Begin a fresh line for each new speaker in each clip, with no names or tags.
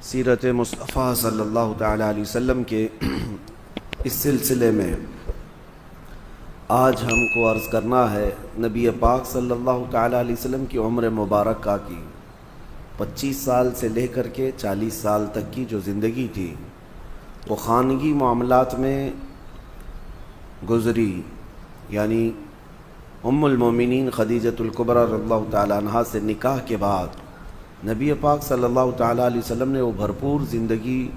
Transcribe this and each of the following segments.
سیرت مصطفیٰ صلی اللہ تعالیٰ علیہ وسلم کے اس سلسلے میں آج ہم کو عرض کرنا ہے نبی پاک صلی اللہ تعالیٰ علیہ وسلم کی عمر مبارکہ کی 25 سال سے لے کر کے 40 سال تک کی جو زندگی تھی وہ خانگی معاملات میں گزری، یعنی ام المومنین خدیجۃ الکبریٰ رضی اللہ تعالیٰ عنہا سے نکاح کے بعد نبی پاک صلی اللہ تعالیٰ علیہ وسلم نے وہ بھرپور زندگی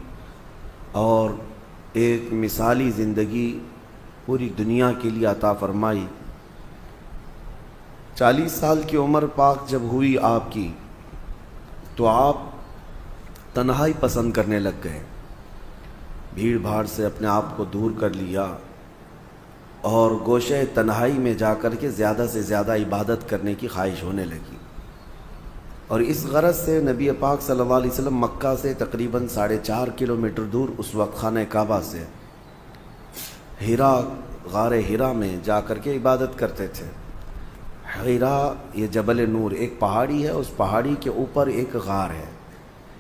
اور ایک مثالی زندگی پوری دنیا کے لیے عطا فرمائی۔ 40 سال کی عمر پاک جب ہوئی آپ کی تو آپ تنہائی پسند کرنے لگ گئے، بھیڑ بھاڑ سے اپنے آپ کو دور کر لیا اور گوشے تنہائی میں جا کر کے زیادہ سے زیادہ عبادت کرنے کی خواہش ہونے لگی، اور اس غرض سے نبی پاک صلی اللہ علیہ وسلم مکہ سے تقریباً 4.5 کلومیٹر دور اس وقت خانہ کعبہ سے غار ہیرا میں جا کر کے عبادت کرتے تھے۔ ہیرا یہ جبل نور ایک پہاڑی ہے، اس پہاڑی کے اوپر ایک غار ہے،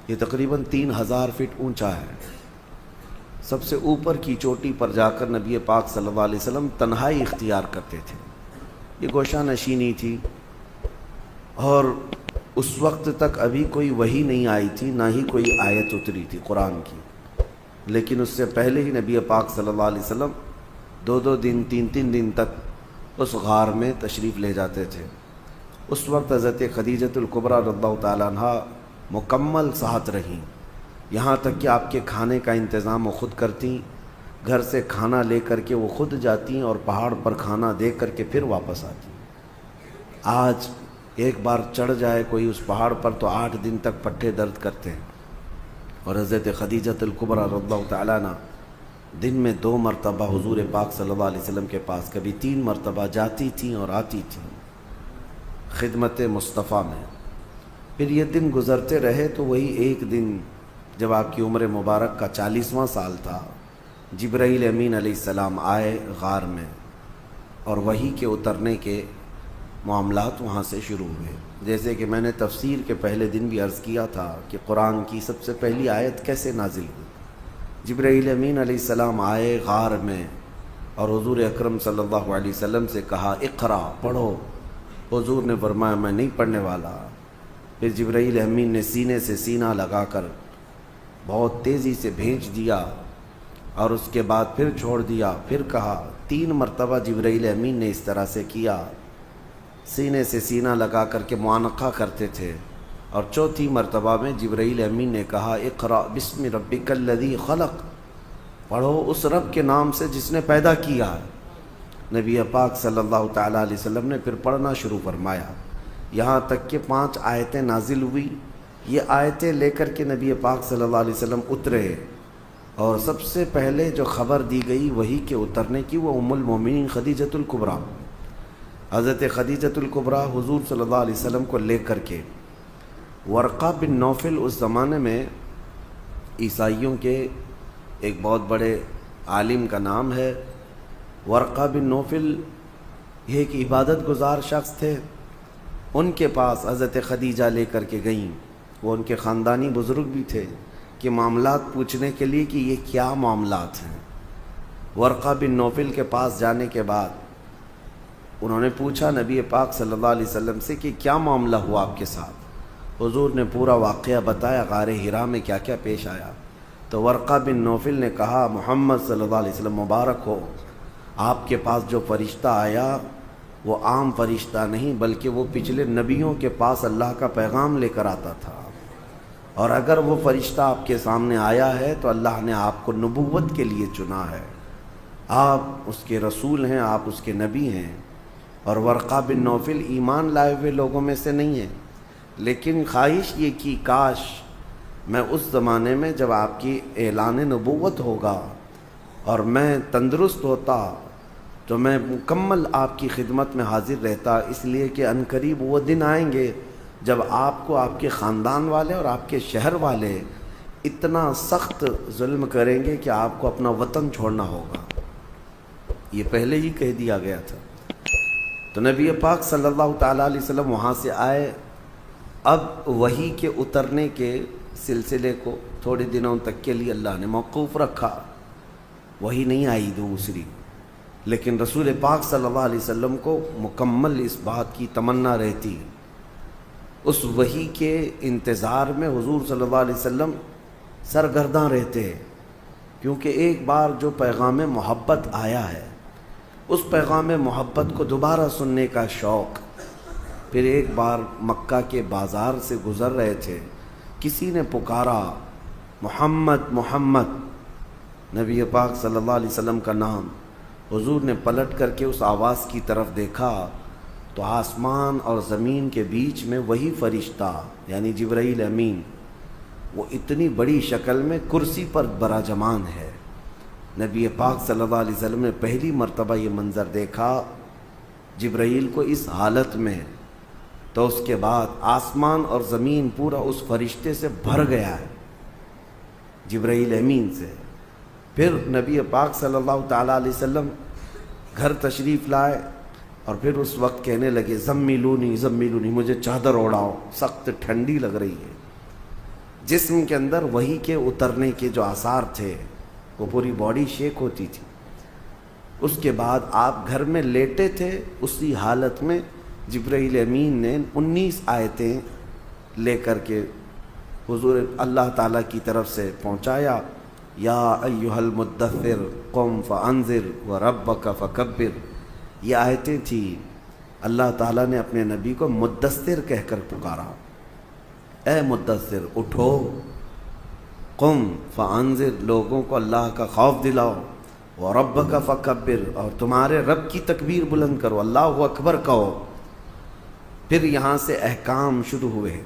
یہ تقریباً 3000 فٹ اونچا ہے۔ سب سے اوپر کی چوٹی پر جا کر نبی پاک صلی اللہ علیہ وسلم تنہائی اختیار کرتے تھے۔ یہ گوشہ نشینی تھی اور اس وقت تک ابھی کوئی وحی نہیں آئی تھی، نہ ہی کوئی آیت اتری تھی قرآن کی، لیکن اس سے پہلے ہی نبی پاک صلی اللہ علیہ وسلم 2 دن 3 دن تک اس غار میں تشریف لے جاتے تھے۔ اس وقت حضرت خدیجۃ الکبریٰ رضی اللہ تعالیٰ عنہا مکمل صحت رہیں، یہاں تک کہ آپ کے کھانے کا انتظام وہ خود کرتیں، گھر سے کھانا لے کر کے وہ خود جاتیں اور پہاڑ پر کھانا دے کر کے پھر واپس آتیں۔ آج ایک بار چڑھ جائے کوئی اس پہاڑ پر تو 8 دن تک پٹھے درد کرتے ہیں، اور حضرت خدیجۃ الکبریٰ رضی اللہ تعالیٰ عنہ دن میں 2 مرتبہ حضور پاک صلی اللہ علیہ وسلم کے پاس، کبھی 3 مرتبہ جاتی تھیں اور آتی تھیں خدمت مصطفیٰ میں۔ پھر یہ دن گزرتے رہے تو وہی ایک دن جب آپ کی عمر مبارک کا 40واں سال تھا، جبرائیل امین علیہ السلام آئے غار میں، اور وحی کے اترنے کے معاملات وہاں سے شروع ہوئے۔ جیسے کہ میں نے تفسیر کے پہلے دن بھی عرض کیا تھا کہ قرآن کی سب سے پہلی آیت کیسے نازل ہوئی۔ جبرائیل امین علیہ السلام آئے غار میں اور حضور اکرم صلی اللہ علیہ وسلم سے کہا اقرا، پڑھو۔ حضور نے فرمایا میں نہیں پڑھنے والا۔ پھر جبرائیل امین نے سینے سے سینہ لگا کر بہت تیزی سے بھیج دیا اور اس کے بعد پھر چھوڑ دیا، پھر کہا۔ 3 مرتبہ جبرائیل امین نے اس طرح سے کیا، سینے سے سینہ لگا کر کے معانقہ کرتے تھے، اور 4تھی مرتبہ میں جبرائیل امین نے کہا اقرأ بسم ربک الذی خلق، پڑھو اس رب کے نام سے جس نے پیدا کیا۔ نبی پاک صلی اللہ تعالیٰ علیہ وسلم نے پھر پڑھنا شروع فرمایا، یہاں تک کہ 5 آیتیں نازل ہوئی۔ یہ آیتیں لے کر کے نبی پاک صلی اللہ علیہ وسلم اترے، اور سب سے پہلے جو خبر دی گئی وحی کے اترنے کی وہ ام المومنین خدیجۃ الکبریٰ، حضرت خدیجۃ الکبریٰ حضور صلی اللہ علیہ وسلم کو لے کر کے ورقہ بن نوفل، اس زمانے میں عیسائیوں کے ایک بہت بڑے عالم کا نام ہے ورقہ بن نوفل، یہ ایک عبادت گزار شخص تھے، ان کے پاس حضرت خدیجہ لے کر کے گئیں۔ وہ ان کے خاندانی بزرگ بھی تھے کہ معاملات پوچھنے کے لیے کہ یہ کیا معاملات ہیں۔ ورقہ بن نوفل کے پاس جانے کے بعد انہوں نے پوچھا نبی پاک صلی اللہ علیہ وسلم سے کہ کیا معاملہ ہوا آپ کے ساتھ۔ حضور نے پورا واقعہ بتایا، غار ہیرا میں کیا کیا پیش آیا۔ تو ورقہ بن نوفل نے کہا محمد صلی اللہ علیہ وسلم مبارک ہو، آپ کے پاس جو فرشتہ آیا وہ عام فرشتہ نہیں بلکہ وہ پچھلے نبیوں کے پاس اللہ کا پیغام لے کر آتا تھا، اور اگر وہ فرشتہ آپ کے سامنے آیا ہے تو اللہ نے آپ کو نبوت کے لیے چنا ہے، آپ اس کے رسول ہیں، آپ اس کے نبی ہیں۔ اور ورقہ بن نوفل ایمان لائے ہوئے لوگوں میں سے نہیں ہے، لیکن خواہش یہ کی کاش میں اس زمانے میں جب آپ کی اعلان نبوت ہوگا اور میں تندرست ہوتا تو میں مکمل آپ کی خدمت میں حاضر رہتا، اس لیے کہ عنقریب وہ دن آئیں گے جب آپ کو آپ کے خاندان والے اور آپ کے شہر والے اتنا سخت ظلم کریں گے کہ آپ کو اپنا وطن چھوڑنا ہوگا۔ یہ پہلے ہی کہہ دیا گیا تھا۔ تو نبی پاک صلی اللہ تعالیٰ علیہ وسلم وہاں سے آئے۔ اب وحی کے اترنے کے سلسلے کو تھوڑے دنوں تک کے لیے اللہ نے موقوف رکھا، وہی نہیں آئی دوسری، لیکن رسول پاک صلی اللہ علیہ وسلم کو مکمل اس بات کی تمنا رہتی، اس وحی کے انتظار میں حضور صلی اللہ علیہ وسلم سرگرداں رہتے، کیونکہ ایک بار جو پیغام محبت آیا ہے اس پیغام محبت کو دوبارہ سننے کا شوق۔ پھر ایک بار مکہ کے بازار سے گزر رہے تھے، کسی نے پکارا محمد محمد، نبی پاک صلی اللہ علیہ وسلم کا نام۔ حضور نے پلٹ کر کے اس آواز کی طرف دیکھا تو آسمان اور زمین کے بیچ میں وہی فرشتہ یعنی جبرائیل امین، وہ اتنی بڑی شکل میں کرسی پر براجمان ہے۔ نبی پاک صلی اللہ علیہ وسلم نے پہلی مرتبہ یہ منظر دیکھا جبرائیل کو اس حالت میں، تو اس کے بعد آسمان اور زمین پورا اس فرشتے سے بھر گیا ہے، جبرائیل امین سے۔ پھر نبی پاک صلی اللہ تعالیٰ علیہ وسلم گھر تشریف لائے اور پھر اس وقت کہنے لگے زمیلونی زمیلونی، مجھے چادر اوڑھاؤ، سخت ٹھنڈی لگ رہی ہے۔ جسم کے اندر وحی کے اترنے کے جو آثار تھے، وہ پوری باڈی شیک ہوتی تھی۔ اس کے بعد آپ گھر میں لیٹے تھے، اسی حالت میں جبرائیل امین نے 19 آیتیں لے کر کے حضور اللہ تعالیٰ کی طرف سے پہنچایا، یا ایھا المدثر قم فانذر وربک فکبر۔ یہ آیتیں تھیں، اللہ تعالیٰ نے اپنے نبی کو مدثر کہہ کر پکارا، اے مدثر اٹھو، قم فانذر، لوگوں کو اللہ کا خوف دلاؤ، وربک فکبر، اور تمہارے رب کی تکبیر بلند کرو، اللہ اکبر کہو۔ پھر یہاں سے احکام شروع ہوئے۔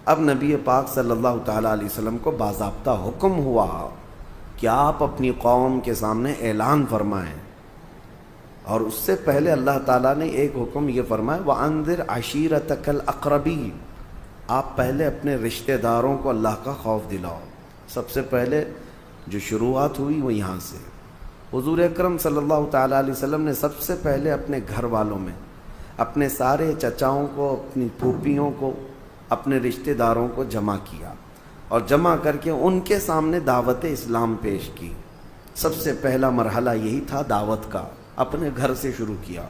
اب نبی پاک صلی اللہ تعالیٰ علیہ وسلم کو باضابطہ حکم ہوا کہ آپ اپنی قوم کے سامنے اعلان فرمائیں، اور اس سے پہلے اللہ تعالیٰ نے ایک حکم یہ فرمایا وَأَنذِرْ عَشِيرَتَكَ الْأَقْرَبِينَ، آپ پہلے اپنے رشتہ داروں کو اللہ کا خوف دلاؤ۔ سب سے پہلے جو شروعات ہوئی وہ یہاں سے، حضور اکرم صلی اللہ تعالیٰ علیہ وسلم نے سب سے پہلے اپنے گھر والوں میں اپنے سارے چچاؤں کو، اپنی پھوپھیوں کو، اپنے رشتہ داروں کو جمع کیا، اور جمع کر کے ان کے سامنے دعوت اسلام پیش کی۔ سب سے پہلا مرحلہ یہی تھا دعوت کا، اپنے گھر سے شروع کیا،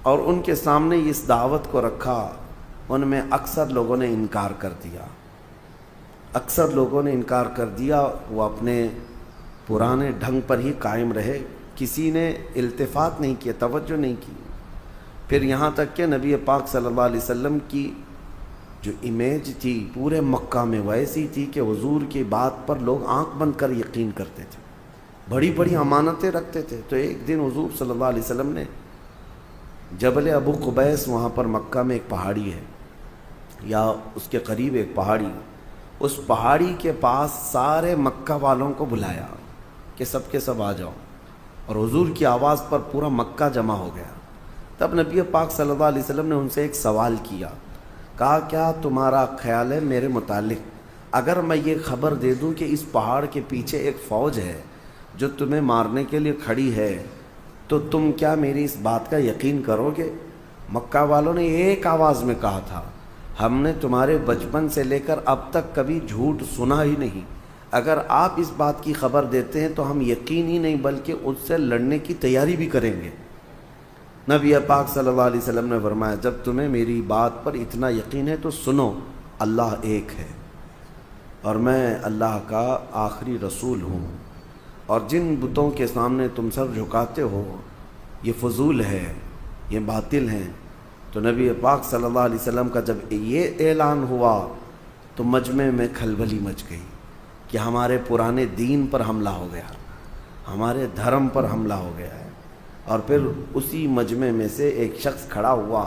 اور ان کے سامنے اس دعوت کو رکھا۔ ان میں اکثر لوگوں نے انکار کر دیا، اکثر لوگوں نے انکار کر دیا، وہ اپنے پرانے ڈھنگ پر ہی قائم رہے، کسی نے التفات نہیں کیا، توجہ نہیں کی۔ پھر یہاں تک کہ نبی پاک صلی اللہ علیہ وسلم کی جو امیج تھی پورے مکہ میں ویسی تھی کہ حضور کی بات پر لوگ آنکھ بند کر یقین کرتے تھے، بڑی بڑی امانتیں رکھتے تھے۔ تو ایک دن حضور صلی اللہ علیہ وسلم نے جبل ابو قبیس، وہاں پر مکہ میں ایک پہاڑی ہے یا اس کے قریب ایک پہاڑی، اس پہاڑی کے پاس سارے مکہ والوں کو بلایا کہ سب کے سب آ جاؤ، اور حضور کی آواز پر پورا مکہ جمع ہو گیا۔ تب نبی پاک صلی اللہ علیہ وسلم نے ان سے ایک سوال کیا، کہا کیا تمہارا خیال ہے میرے متعلق اگر میں یہ خبر دے دوں کہ اس پہاڑ کے پیچھے ایک فوج ہے جو تمہیں مارنے کے لیے کھڑی ہے، تو تم کیا میری اس بات کا یقین کرو گے؟ مکہ والوں نے ایک آواز میں کہا تھا، ہم نے تمہارے بچپن سے لے کر اب تک کبھی جھوٹ سنا ہی نہیں، اگر آپ اس بات کی خبر دیتے ہیں تو ہم یقین ہی نہیں بلکہ اس سے لڑنے کی تیاری بھی کریں گے۔ نبی پاک صلی اللہ علیہ وسلم نے فرمایا جب تمہیں میری بات پر اتنا یقین ہے تو سنو، اللہ ایک ہے اور میں اللہ کا آخری رسول ہوں، اور جن بتوں کے سامنے تم سر جھکاتے ہو یہ فضول ہے، یہ باطل ہیں۔ تو نبی پاک صلی اللہ علیہ وسلم کا جب یہ اعلان ہوا تو مجمع میں کھلبلی مچ گئی کہ ہمارے پرانے دین پر حملہ ہو گیا، ہمارے دھرم پر حملہ ہو گیا ہے۔ اور پھر اسی مجمع میں سے ایک شخص کھڑا ہوا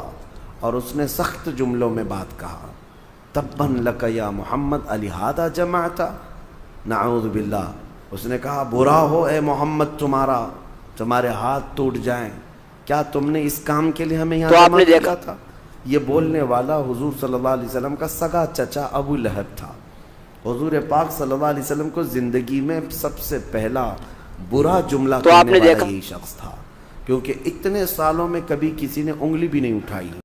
اور اس نے سخت جملوں میں بات کہا، تباً لک یا محمد الہذا جمعتا، نعوذ باللہ، اس نے کہا برا ہو اے محمد تمہارے ہاتھ ٹوٹ جائیں، کیا تم نے اس کام کے لیے ہمیں یہاں جمع کیا تھا؟ یہ بولنے والا حضور صلی اللہ علیہ وسلم کا سگا چچا ابو لہب تھا۔ حضور پاک صلی اللہ علیہ وسلم کو زندگی میں سب سے پہلا برا جملہ کہنے والا یہی شخص تھا، کیونکہ اتنے سالوں میں کبھی کسی نے انگلی بھی نہیں اٹھائی۔